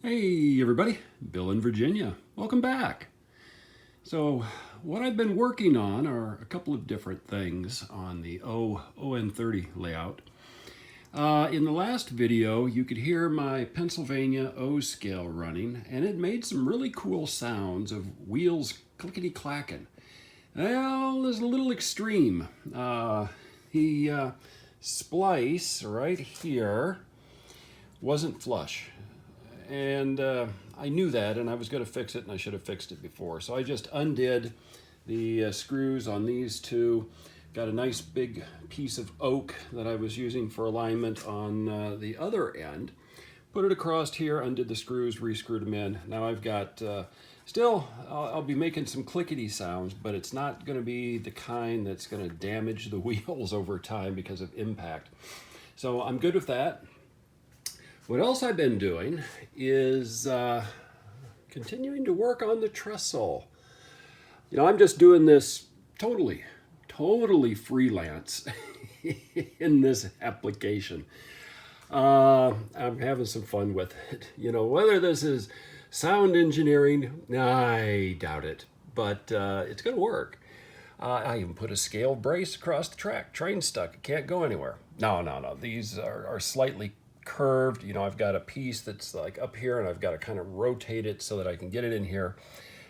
Hey everybody, Bill in Virginia. Welcome back. So what I've been working on are a couple of different things on the On30 layout. In the last video, you could hear my Pennsylvania O scale running, and it made some really cool sounds of wheels clickety-clacking. Well, it's a little extreme. The splice right here wasn't flush. And I knew that, and I was going to fix it, and I should have fixed it before. So I just undid the screws on these two. Got a nice big piece of oak that I was using for alignment on the other end. Put it across here, undid the screws, re-screwed them in. Now I've got, I'll be making some clickety sounds, but it's not going to be the kind that's going to damage the wheels over time because of impact. So I'm good with that. What else I've been doing is continuing to work on the trestle. You know, I'm just doing this totally freelance in this application. I'm having some fun with it. You know, whether this is sound engineering, I doubt it, but it's going to work. I even put a scale brace across the track. Train's stuck. It can't go anywhere. No. These are slightly curved. You know, I've got a piece that's like up here, and I've got to kind of rotate it so that I can get it in here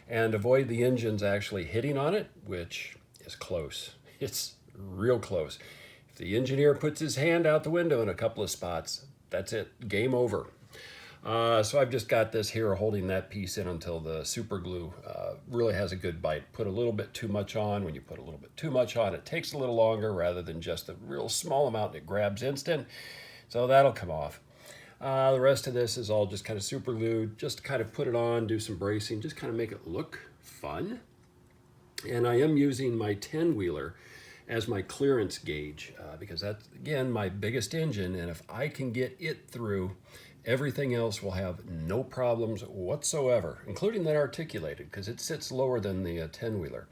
and avoid the engines actually hitting on it, which is close. It's real close. If the engineer puts his hand out the window in a couple of spots, that's it. Game over. So I've just got this here holding that piece in until the super glue really has a good bite. Put a little bit too much on. When you put a little bit too much on, it takes a little longer rather than just a real small amount that grabs instant. So that'll come off. The rest of this is all just kind of super glued, just to kind of put it on, do some bracing, just kind of make it look fun. And I am using my 10-wheeler as my clearance gauge because that's, again, my biggest engine. And if I can get it through, everything else will have no problems whatsoever, including that articulated, because it sits lower than the 10-wheeler.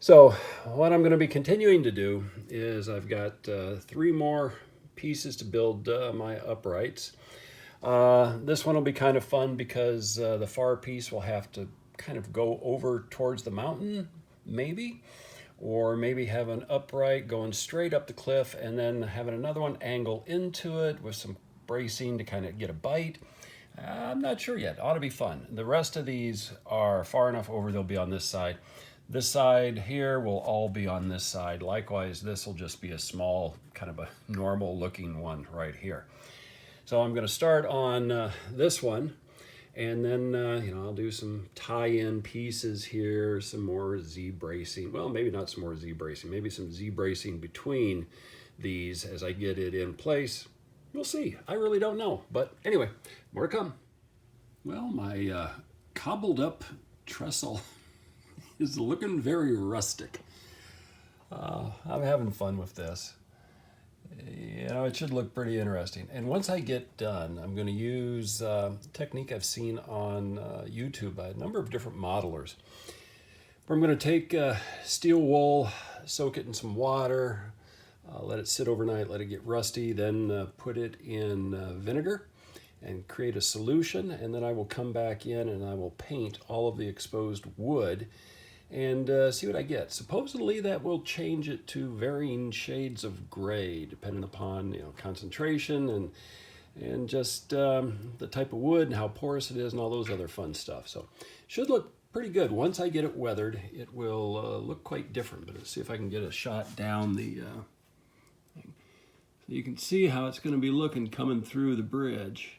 So what I'm going to be continuing to do is I've got 3 more pieces to build my uprights. This one will be kind of fun because the far piece will have to kind of go over towards the mountain, maybe, or maybe have an upright going straight up the cliff and then having another one angle into it with some bracing to kind of get a bite. I'm not sure yet. Ought to be fun. The rest of these are far enough over they'll be on this side. This side here will all be on this side. Likewise, this will just be a small, kind of a normal looking one right here. So I'm going to start on this one, and then I'll do some tie-in pieces here, some more Z bracing. Well, maybe not some more Z bracing, maybe some Z bracing between these as I get it in place. We'll see. I really don't know. But anyway, more to come. Well, my cobbled up trestle is looking very rustic. I'm having fun with this. You know, it should look pretty interesting. And once I get done, I'm going to use a technique I've seen on YouTube by a number of different modelers. Where I'm going to take steel wool, soak it in some water, let it sit overnight, let it get rusty, then put it in vinegar and create a solution. And then I will come back in and I will paint all of the exposed wood and see what I get. Supposedly that will change it to varying shades of gray depending upon concentration and just the type of wood and how porous it is and all those other fun stuff. So should look pretty good. Once I get it weathered, it will look quite different. But let's see if I can get a shot down the thing. So you can see how it's going to be looking coming through the bridge.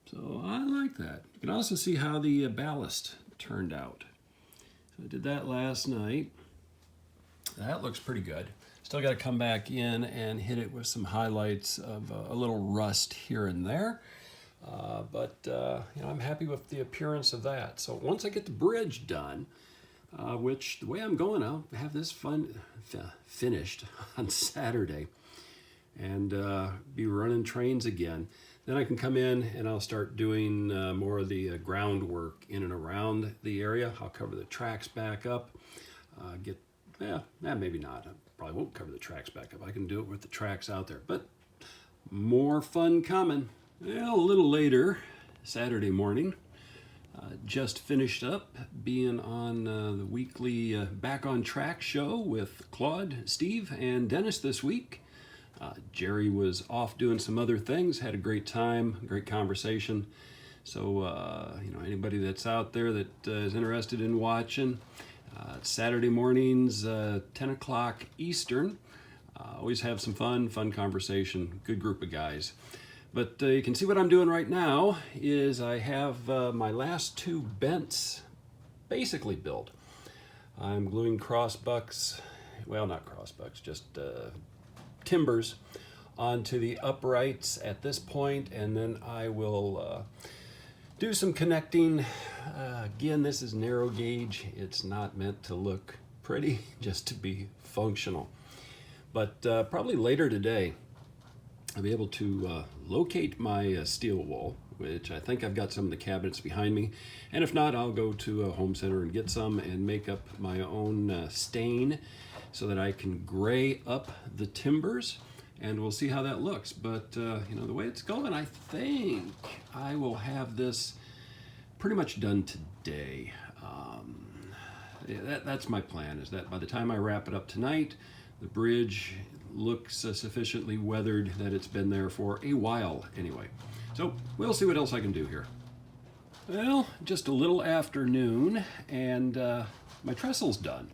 So I like that. You can also see how the ballast turned out. I did that last night. That looks pretty good. Still got to come back in and hit it with some highlights of a little rust here and there. But I'm happy with the appearance of that. So once I get the bridge done, which the way I'm going, I'll have this finished on Saturday and be running trains again. Then I can come in and I'll start doing more of the groundwork in and around the area. I'll cover the tracks back up. Maybe not. I probably won't cover the tracks back up. I can do it with the tracks out there. But more fun coming. Well, a little later Saturday morning. Just finished up being on the weekly Back on Track show with Claude, Steve, and Dennis this week. Jerry was off doing some other things, had a great time, great conversation. So, anybody that's out there that is interested in watching, it's Saturday mornings, 10 o'clock Eastern. Always have some fun conversation, good group of guys. But you can see what I'm doing right now is I have my last two bents basically built. I'm gluing crossbucks, well, not crossbucks, just timbers onto the uprights at this point, and then I will do some connecting. Again, this is narrow gauge. It's not meant to look pretty, just to be functional. But probably later today, I'll be able to locate my steel wool, which I think I've got some in the cabinets behind me. And if not, I'll go to a home center and get some and make up my own stain so that I can gray up the timbers, and we'll see how that looks. But the way it's going, I think I will have this pretty much done today. That's my plan, is that by the time I wrap it up tonight, the bridge looks sufficiently weathered that it's been there for a while anyway. So we'll see what else I can do here. Well, just a little after noon, and my trestle's done.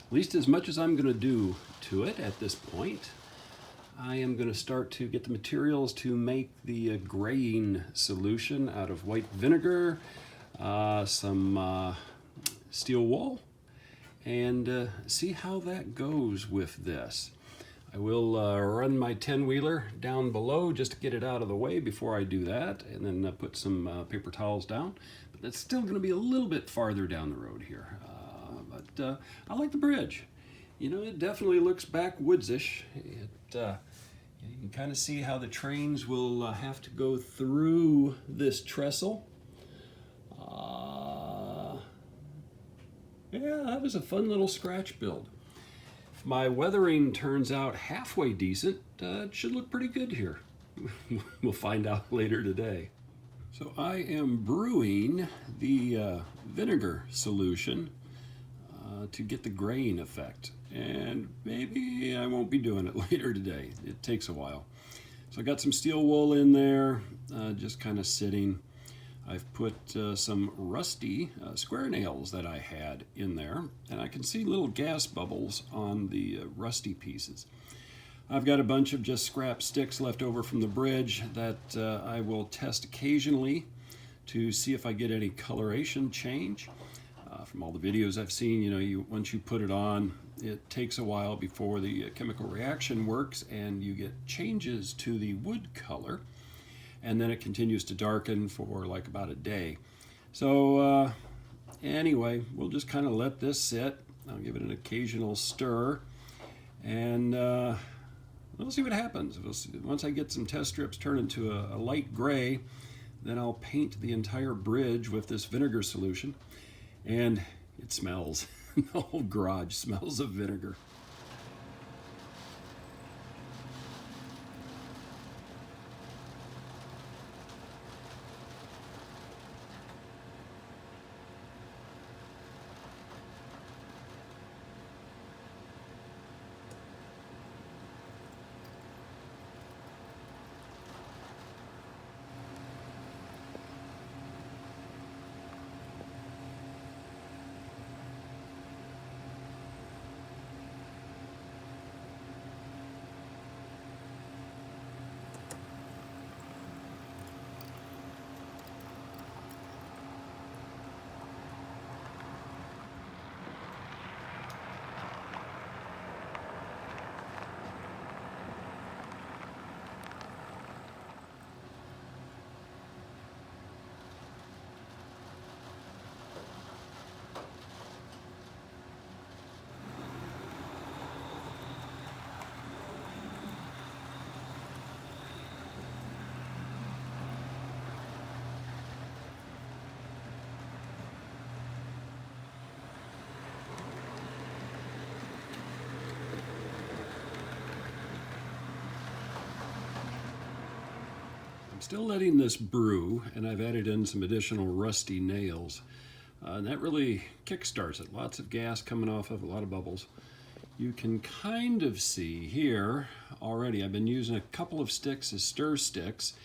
At least as much as I'm going to do to it at this point. I am going to start to get the materials to make the graying solution out of white vinegar, some steel wool, and see how that goes with this. I will run my 10-wheeler down below just to get it out of the way before I do that, and then put some paper towels down. But that's still going to be a little bit farther down the road here. But I like the bridge. It definitely looks backwoods-ish. You can kind of see how the trains will have to go through this trestle. Yeah, that was a fun little scratch build. If my weathering turns out halfway decent, it should look pretty good here. We'll find out later today. So I am brewing the vinegar solution to get the graying effect. And maybe I won't be doing it later today. It takes a while. So I got some steel wool in there, just kind of sitting. I've put some rusty square nails that I had in there, and I can see little gas bubbles on the rusty pieces. I've got a bunch of just scrap sticks left over from the bridge that I will test occasionally to see if I get any coloration change. From all the videos I've seen, once you put it on, it takes a while before the chemical reaction works and you get changes to the wood color, and then it continues to darken for like about a day. So anyway, we'll just kind of let this sit. I'll give it an occasional stir, and we'll see what happens. We'll see. Once I get some test strips turned into a light gray, then I'll paint the entire bridge with this vinegar solution. And it smells. The whole garage smells of vinegar. Still letting this brew, and I've added in some additional rusty nails. And that really kickstarts it. Lots of gas coming off of, a lot of bubbles. You can kind of see here already, I've been using a couple of sticks as stir sticks,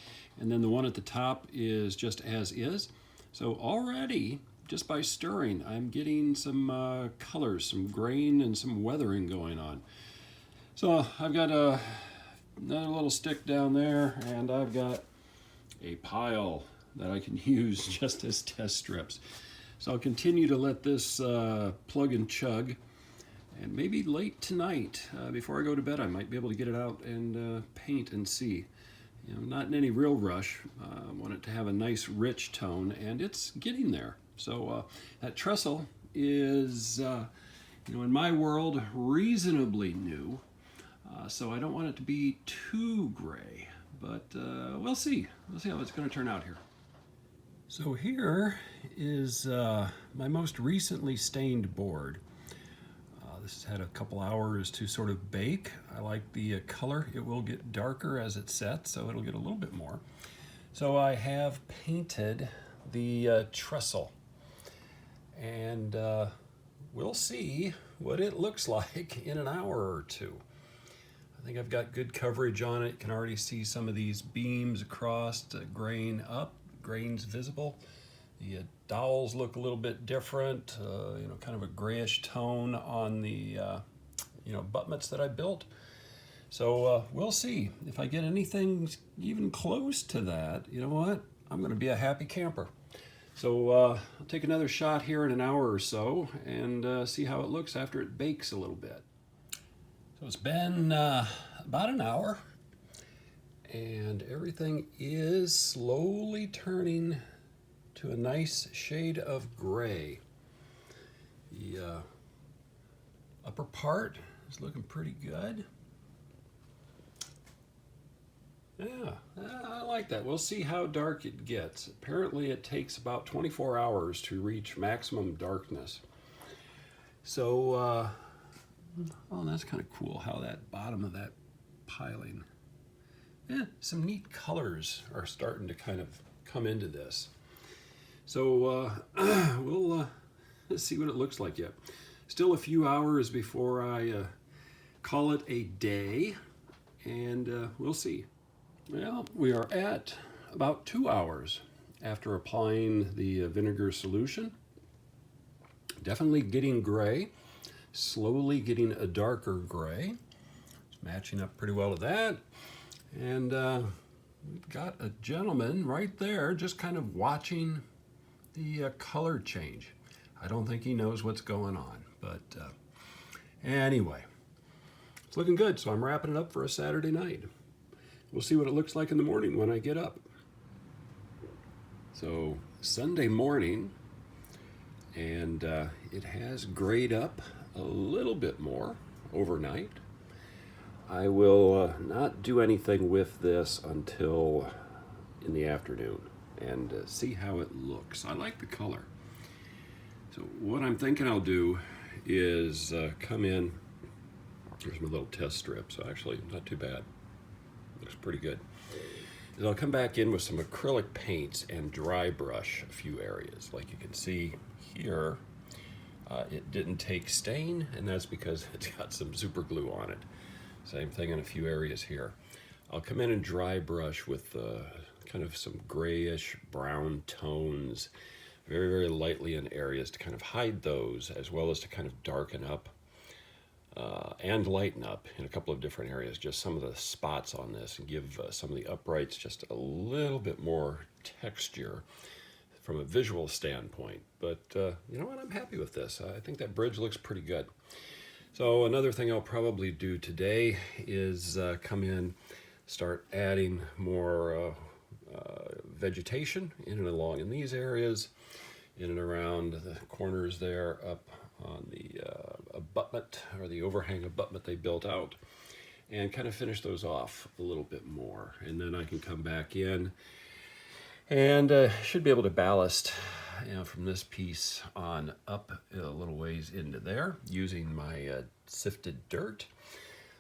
and then the one at the top is just as is. So already, just by stirring, I'm getting some colors, some grain, and some weathering going on. So I've got another little stick down there, and I've got a pile that I can use just as test strips. So I'll continue to let this plug and chug. And maybe late tonight, before I go to bed, I might be able to get it out and paint and see. You know, not in any real rush. I want it to have a nice rich tone, and it's getting there. So that trestle is, you know, in my world, reasonably new. So I don't want it to be too gray, but we'll see. We'll see how it's going to turn out here. So here is my most recently stained board. This has had a couple hours to sort of bake. I like the color. It will get darker as it sets, so it'll get a little bit more. So I have painted the trestle, and we'll see what it looks like in an hour or two. I think I've got good coverage on it. You can already see some of these beams across, grain up, grains visible. The dowels look a little bit different, you know, kind of a grayish tone on the, you know, abutments that I built. So we'll see. If I get anything even close to that, you know what? I'm going to be a happy camper. So I'll take another shot here in an hour or so and see how it looks after it bakes a little bit. So it's been about an hour, and everything is slowly turning to a nice shade of gray. The upper part is looking pretty good. Yeah, I like that. We'll see how dark it gets. Apparently it takes about 24 hours to reach maximum darkness. So, oh, that's kind of cool how that bottom of that piling, yeah, some neat colors are starting to kind of come into this. So we'll see what it looks like yet. Still a few hours before I call it a day, and we'll see. Well, we are at about 2 hours after applying the vinegar solution. Definitely getting gray, slowly getting a darker gray. It's matching up pretty well to that. And we've got a gentleman right there just kind of watching the color change. I don't think he knows what's going on, but anyway, it's looking good. So I'm wrapping it up for a Saturday night. We'll see what it looks like in the morning when I get up. So Sunday morning, and it has grayed up a little bit more overnight. I will not do anything with this until in the afternoon and see how it looks. I like the color. So what I'm thinking I'll do is come in. Here's my little test strip, so actually not too bad. Looks pretty good. Is I'll come back in with some acrylic paints and dry brush a few areas. Like you can see here, it didn't take stain, and that's because it's got some super glue on it. Same thing in a few areas here. I'll come in and dry brush with kind of some grayish brown tones, very, very lightly in areas to kind of hide those, as well as to kind of darken up and lighten up in a couple of different areas, just some of the spots on this, and give some of the uprights just a little bit more texture from a visual standpoint. But you know what, I'm happy with this. I think that bridge looks pretty good. So another thing I'll probably do today is come in, start adding more vegetation in and along in these areas, in and around the corners there, up on the abutment or the overhang abutment they built out, and kind of finish those off a little bit more. And then I can come back in and should be able to ballast, you know, from this piece on up a little ways into there using my sifted dirt.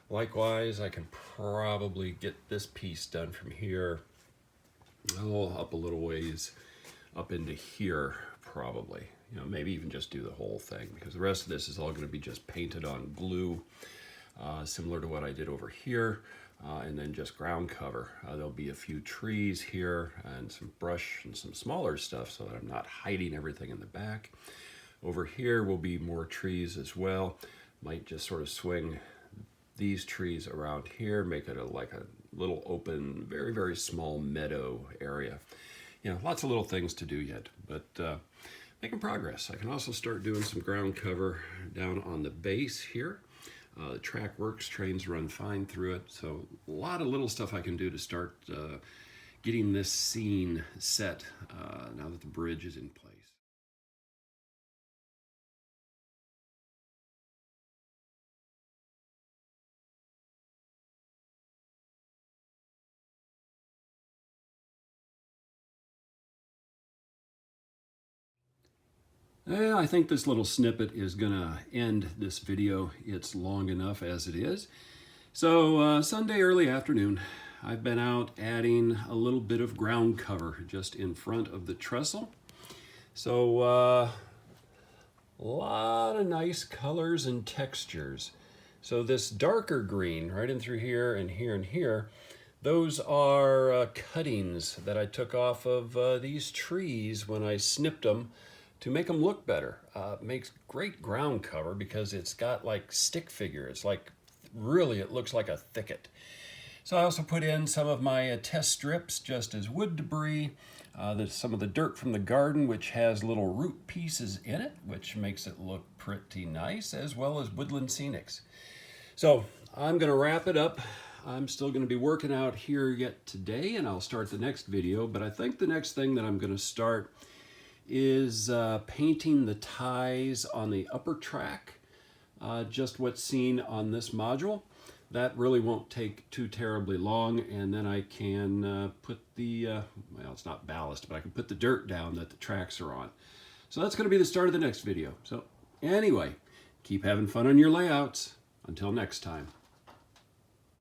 Likewise, I can probably get this piece done from here oh, up a little ways, up into here probably. You know, maybe even just do the whole thing, because the rest of this is all going to be just painted on glue, similar to what I did over here, and then just ground cover. There'll be a few trees here and some brush and some smaller stuff so that I'm not hiding everything in the back. Over here will be more trees as well. Might just sort of swing these trees around here, make it like a little open, very, very small meadow area. You know, lots of little things to do yet, but making progress. I can also start doing some ground cover down on the base here. The track works, trains run fine through it, so a lot of little stuff I can do to start getting this scene set now that the bridge is in place. I think this little snippet is gonna end this video. It's long enough as it is. So Sunday early afternoon, I've been out adding a little bit of ground cover just in front of the trestle. So a lot of nice colors and textures. So this darker green right in through here and here and here, those are cuttings that I took off of these trees when I snipped them to make them look better. Makes great ground cover because it's got like stick figure. It's like, really, it looks like a thicket. So I also put in some of my test strips just as wood debris. There's some of the dirt from the garden, which has little root pieces in it, which makes it look pretty nice, as well as woodland scenics. So I'm gonna wrap it up. I'm still gonna be working out here yet today, and I'll start the next video, but I think the next thing that I'm gonna start is painting the ties on the upper track, just what's seen on this module. That really won't take too terribly long, and then I can put the, well, it's not ballast, but I can put the dirt down that the tracks are on. So that's gonna be the start of the next video. So anyway, keep having fun on your layouts. Until next time.